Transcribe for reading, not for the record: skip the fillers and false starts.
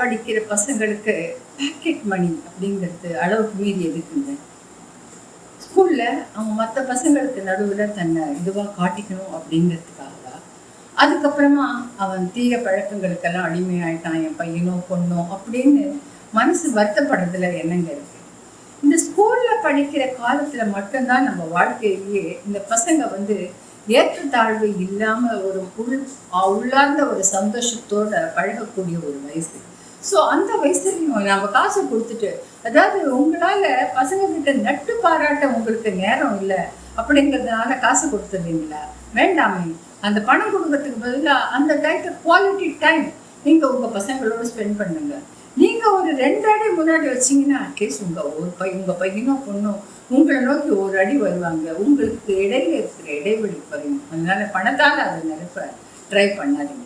படிக்கிற பசங்களுக்கு pocket money அப்படிங்கிறது அளவுக்கு மீறி எதுக்குங்க? ஸ்கூல்ல அவங்க மற்ற பசங்களுக்கு நடுவில் தன்னை இதுவாக காட்டிக்கணும் அப்படிங்கிறதுக்காக அதுக்கப்புறமா அவன் தீய பழக்கங்களுக்கெல்லாம் அடிமையாயிட்டான் என் பையனோ பொண்ணோ அப்படின்னு மனசு வருத்தப்படுறதுல என்னங்க இருக்கு? இந்த ஸ்கூல்ல படிக்கிற காலத்துல மட்டும்தான் நம்ம வாழ்க்கையிலேயே இந்த பசங்க ஏற்றத்தாழ்வு இல்லாம ஒரு உள்ளார்ந்த ஒரு சந்தோஷத்தோட பழகக்கூடிய ஒரு வயசு. ஸோ அந்த வயசுலையும் நம்ம காசை கொடுத்துட்டு, அதாவது உங்களால பசங்க கிட்ட நட்டு பாராட்ட உங்களுக்கு நேரம் இல்லை அப்படிங்கிறதுனால காசு கொடுத்துருவீங்களா? வேண்டாமே. அந்த பணம் கொடுக்கறதுக்கு பதிலாக அந்த டைத்தை குவாலிட்டி டைம் நீங்க உங்க பசங்களோட ஸ்பெண்ட் பண்ணுங்க. நீங்க ஒரு 2 அடி முன்னாடி வச்சீங்கன்னா அட்லீஸ்ட் உங்க பையனோ பொண்ணோ உங்களை நோக்கி ஒரு அடி வருவாங்க. உங்களுக்கு இடையில இருக்கிற இடைவெளி குறையும். அதனால பணத்தால் அதை நிரப்ப ட்ரை பண்ணாதீங்க.